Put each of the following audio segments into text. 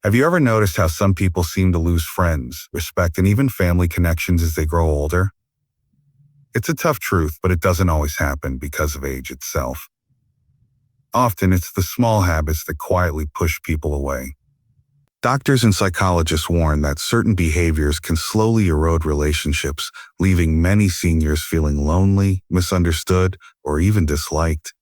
Have you ever noticed how some people seem to lose friends, respect, and even family connections as they grow older? It's a tough truth, but it doesn't always happen because of age itself. Often it's the small habits that quietly push people away. Doctors and psychologists warn that certain behaviors can slowly erode relationships, leaving many seniors feeling lonely, misunderstood, or even disliked.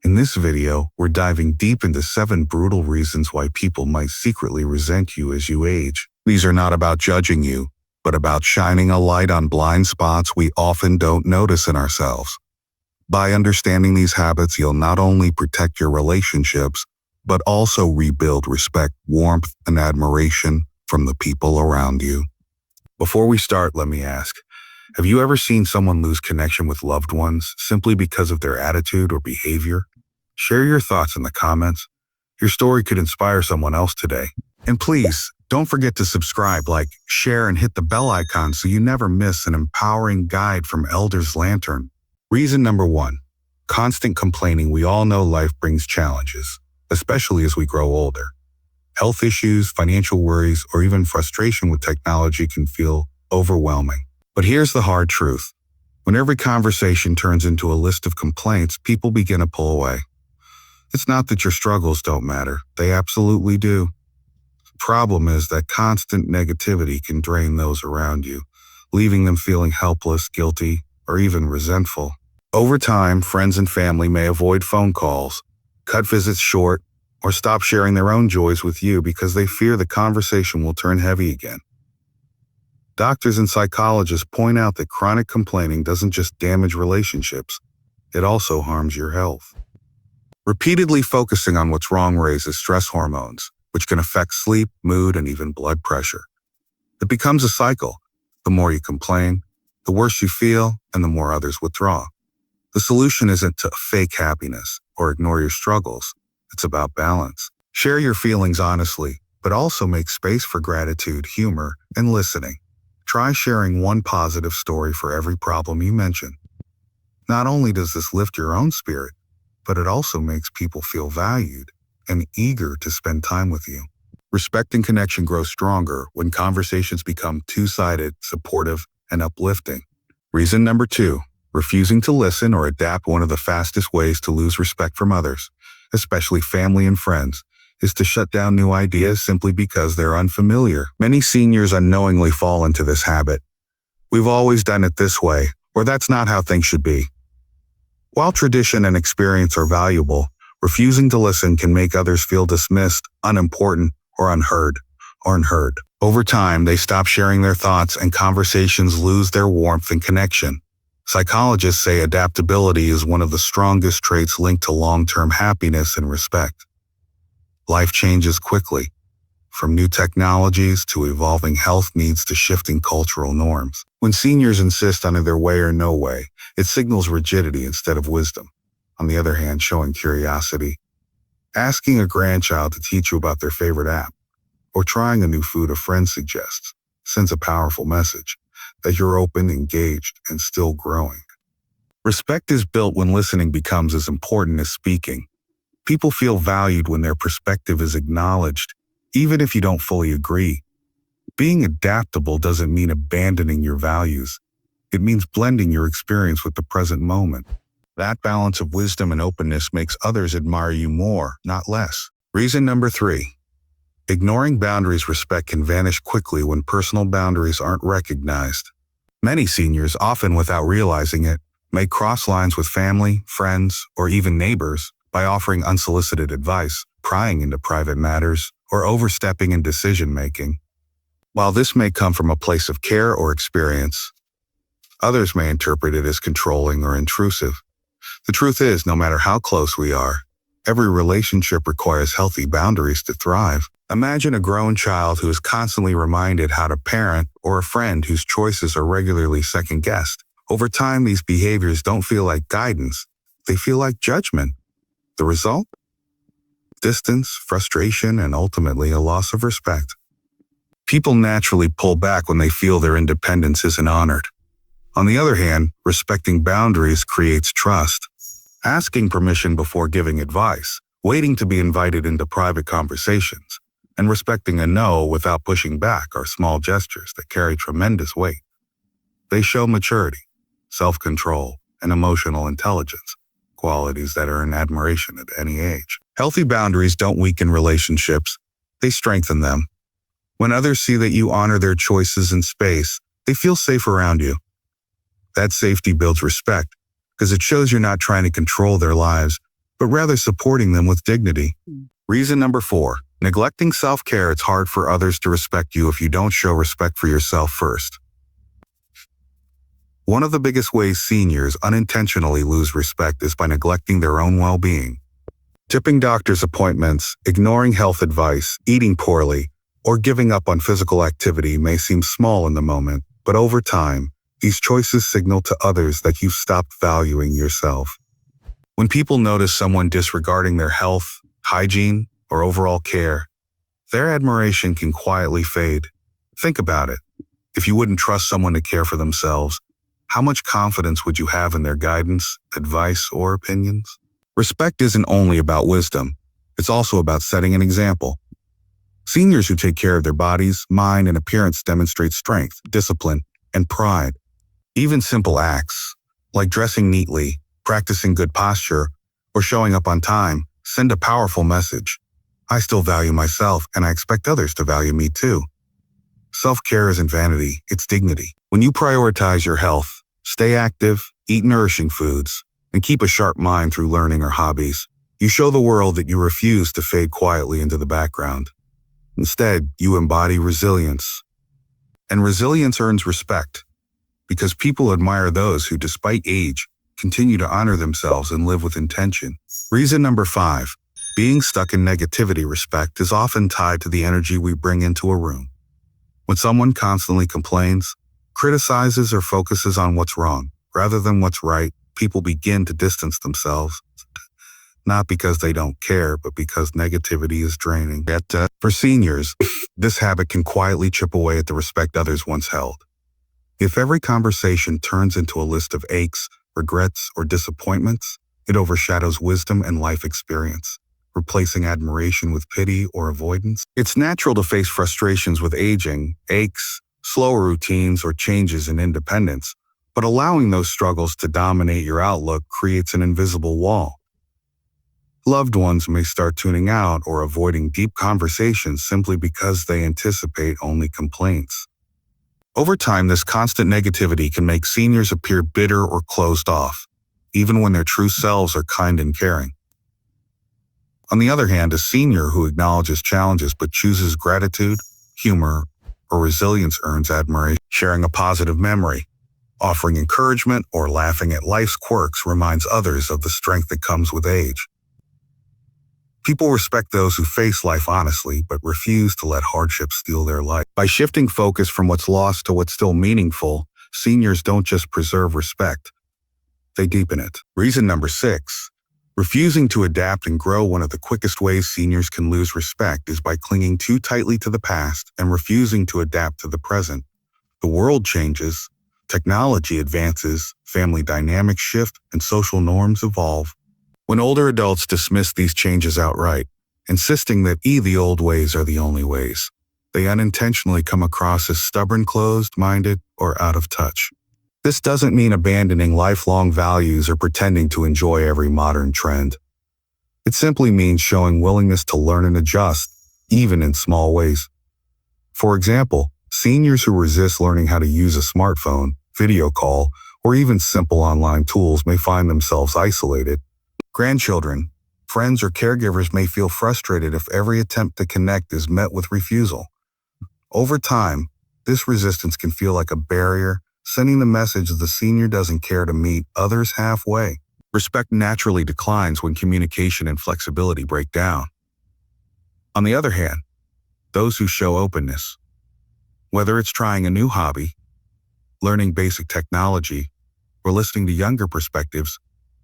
In this video, we're diving deep into 7 brutal reasons why people might secretly resent you as you age. These are not about judging you, but about shining a light on blind spots we often don't notice in ourselves. By understanding these habits, you'll not only protect your relationships, but also rebuild respect, warmth, and admiration from the people around you. Before we start, let me ask, have you ever seen someone lose connection with loved ones simply because of their attitude or behavior? Share your thoughts in the comments. Your story could inspire someone else today. And please, don't forget to subscribe, like, share, and hit the bell icon so you never miss an empowering guide from Elder's Lantern. Reason number 1, constant complaining. We all know life brings challenges, especially as we grow older. Health issues, financial worries, or even frustration with technology can feel overwhelming. But here's the hard truth. When every conversation turns into a list of complaints, people begin to pull away. It's not that your struggles don't matter. They absolutely do. The problem is that constant negativity can drain those around you, leaving them feeling helpless, guilty, or even resentful. Over time, friends and family may avoid phone calls, cut visits short, or stop sharing their own joys with you because they fear the conversation will turn heavy again. Doctors and psychologists point out that chronic complaining doesn't just damage relationships, it also harms your health. Repeatedly focusing on what's wrong raises stress hormones, which can affect sleep, mood, and even blood pressure. It becomes a cycle. The more you complain, the worse you feel, and the more others withdraw. The solution isn't to fake happiness or ignore your struggles. It's about balance. Share your feelings honestly, but also make space for gratitude, humor, and listening. Try sharing one positive story for every problem you mention. Not only does this lift your own spirit, but it also makes people feel valued and eager to spend time with you. Respect and connection grow stronger when conversations become two-sided, supportive, and uplifting. Reason number 2, refusing to listen or adapt. One of the fastest ways to lose respect from others, especially family and friends, is to shut down new ideas simply because they're unfamiliar. Many seniors unknowingly fall into this habit. We've always done it this way, or that's not how things should be. While tradition and experience are valuable, refusing to listen can make others feel dismissed, unimportant, or unheard. Over time, they stop sharing their thoughts and conversations lose their warmth and connection. Psychologists say adaptability is one of the strongest traits linked to long-term happiness and respect. Life changes quickly, from new technologies to evolving health needs to shifting cultural norms. When seniors insist on either way or no way, it signals rigidity instead of wisdom. On the other hand, showing curiosity, asking a grandchild to teach you about their favorite app, or trying a new food a friend suggests, sends a powerful message that you're open, engaged, and still growing. Respect is built when listening becomes as important as speaking. People feel valued when their perspective is acknowledged, even if you don't fully agree. Being adaptable doesn't mean abandoning your values. It means blending your experience with the present moment. That balance of wisdom and openness makes others admire you more, not less. Reason number 3, ignoring boundaries. Respect can vanish quickly when personal boundaries aren't recognized. Many seniors, often without realizing it, may cross lines with family, friends, or even neighbors by offering unsolicited advice, prying into private matters, or overstepping in decision-making. While this may come from a place of care or experience, others may interpret it as controlling or intrusive. The truth is, no matter how close we are, every relationship requires healthy boundaries to thrive. Imagine a grown child who is constantly reminded how to parent, or a friend whose choices are regularly second-guessed. Over time, these behaviors don't feel like guidance. They feel like judgment. The result? Distance, frustration, and ultimately a loss of respect. People naturally pull back when they feel their independence isn't honored. On the other hand, respecting boundaries creates trust. Asking permission before giving advice, waiting to be invited into private conversations, And respecting a no without pushing back are small gestures that carry tremendous weight. They show maturity, self-control, and emotional intelligence, qualities that earn admiration at any age. Healthy boundaries don't weaken relationships, they strengthen them. When others see that you honor their choices and space, they feel safe around you. That safety builds respect, because it shows you're not trying to control their lives, but rather supporting them with dignity. Reason number 4, neglecting self-care. It's hard for others to respect you if you don't show respect for yourself first. One of the biggest ways seniors unintentionally lose respect is by neglecting their own well-being. Tipping doctor's appointments, ignoring health advice, eating poorly, or giving up on physical activity may seem small in the moment, but over time, these choices signal to others that you've stopped valuing yourself. When people notice someone disregarding their health, hygiene, or overall care, their admiration can quietly fade. Think about it. If you wouldn't trust someone to care for themselves, how much confidence would you have in their guidance, advice, or opinions? Respect isn't only about wisdom. It's also about setting an example. Seniors who take care of their bodies, mind, and appearance demonstrate strength, discipline, and pride. Even simple acts, like dressing neatly, practicing good posture, or showing up on time, send a powerful message. I still value myself, and I expect others to value me too. Self-care isn't vanity, it's dignity. When you prioritize your health, stay active, eat nourishing foods, and keep a sharp mind through learning or hobbies, you show the world that you refuse to fade quietly into the background. Instead, you embody resilience. And resilience earns respect, because people admire those who, despite age, continue to honor themselves and live with intention. Reason number 5, being stuck in negativity. Respect is often tied to the energy we bring into a room. When someone constantly complains, criticizes, or focuses on what's wrong, rather than what's right, people begin to distance themselves. Not because they don't care, but because negativity is draining. Yet, for seniors, this habit can quietly chip away at the respect others once held. If every conversation turns into a list of aches, regrets, or disappointments, it overshadows wisdom and life experience, replacing admiration with pity or avoidance. It's natural to face frustrations with aging, aches, slower routines, or changes in independence, but allowing those struggles to dominate your outlook creates an invisible wall. Loved ones may start tuning out or avoiding deep conversations simply because they anticipate only complaints. Over time, this constant negativity can make seniors appear bitter or closed off, even when their true selves are kind and caring. On the other hand, a senior who acknowledges challenges but chooses gratitude, humor, or resilience earns admiration. Sharing a positive memory, offering encouragement, or laughing at life's quirks reminds others of the strength that comes with age. People respect those who face life honestly but refuse to let hardship steal their life. By shifting focus from what's lost to what's still meaningful, seniors don't just preserve respect, they deepen it. Reason number 6, refusing to adapt and grow. One of the quickest ways seniors can lose respect is by clinging too tightly to the past and refusing to adapt to the present. The world changes, technology advances, family dynamics shift, and social norms evolve. When older adults dismiss these changes outright, insisting that the old ways are the only ways, they unintentionally come across as stubborn, closed-minded, or out of touch. This doesn't mean abandoning lifelong values or pretending to enjoy every modern trend. It simply means showing willingness to learn and adjust, even in small ways. For example, seniors who resist learning how to use a smartphone, video call, or even simple online tools may find themselves isolated. Grandchildren, friends, or caregivers may feel frustrated if every attempt to connect is met with refusal. Over time, this resistance can feel like a barrier, sending the message that the senior doesn't care to meet others halfway. Respect naturally declines when communication and flexibility break down. On the other hand, those who show openness, whether it's trying a new hobby, learning basic technology, or listening to younger perspectives,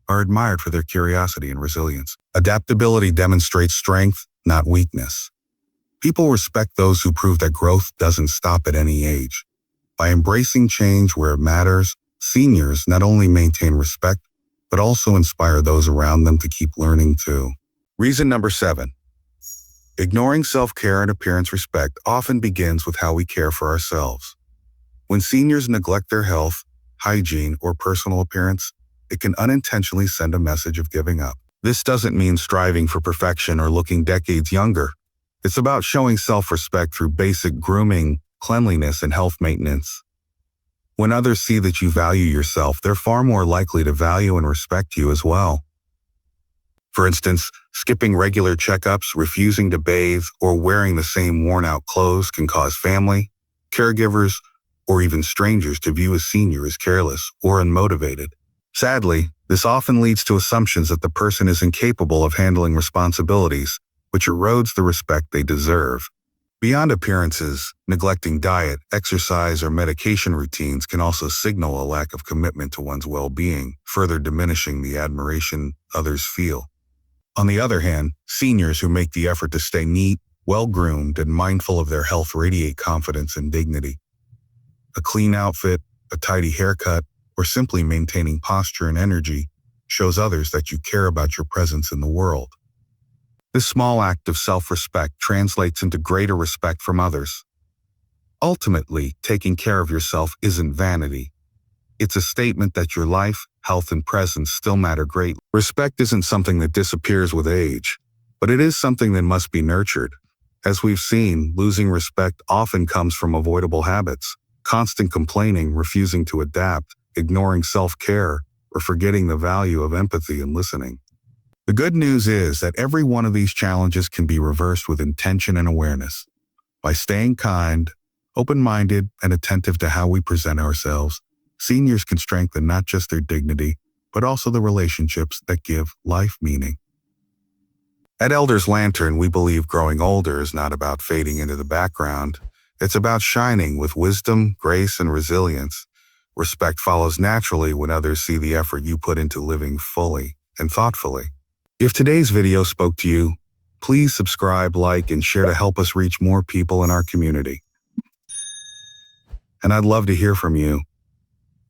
are admired for their curiosity and resilience. Adaptability demonstrates strength, not weakness. People respect those who prove that growth doesn't stop at any age. By embracing change where it matters, seniors not only maintain respect, but also inspire those around them to keep learning too. Reason number 7. Ignoring self-care and appearance respect often begins with how we care for ourselves. When seniors neglect their health, hygiene, or personal appearance, it can unintentionally send a message of giving up. This doesn't mean striving for perfection or looking decades younger. It's about showing self-respect through basic grooming, cleanliness, and health maintenance. When others see that you value yourself, they're far more likely to value and respect you as well. For instance, skipping regular checkups, refusing to bathe, or wearing the same worn-out clothes can cause family, caregivers, or even strangers to view a senior as careless or unmotivated. Sadly, this often leads to assumptions that the person is incapable of handling responsibilities, which erodes the respect they deserve. Beyond appearances, neglecting diet, exercise, or medication routines can also signal a lack of commitment to one's well-being, further diminishing the admiration others feel. On the other hand, seniors who make the effort to stay neat, well-groomed, and mindful of their health radiate confidence and dignity. A clean outfit, a tidy haircut, or simply maintaining posture and energy shows others that you care about your presence in the world. This small act of self-respect translates into greater respect from others. Ultimately, taking care of yourself isn't vanity. It's a statement that your life, health, and presence still matter greatly. Respect isn't something that disappears with age, but it is something that must be nurtured. As we've seen, losing respect often comes from avoidable habits, constant complaining, refusing to adapt, ignoring self-care, or forgetting the value of empathy and listening. The good news is that every one of these challenges can be reversed with intention and awareness. By staying kind, open-minded, and attentive to how we present ourselves, seniors can strengthen not just their dignity, but also the relationships that give life meaning. At Elders Lantern, we believe growing older is not about fading into the background. It's about shining with wisdom, grace, and resilience. Respect follows naturally when others see the effort you put into living fully and thoughtfully. If today's video spoke to you, please subscribe, like, and share to help us reach more people in our community. And I'd love to hear from you.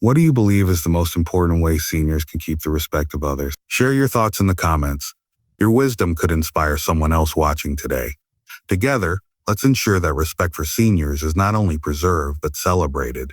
What do you believe is the most important way seniors can keep the respect of others? Share your thoughts in the comments. Your wisdom could inspire someone else watching today. Together, let's ensure that respect for seniors is not only preserved but celebrated.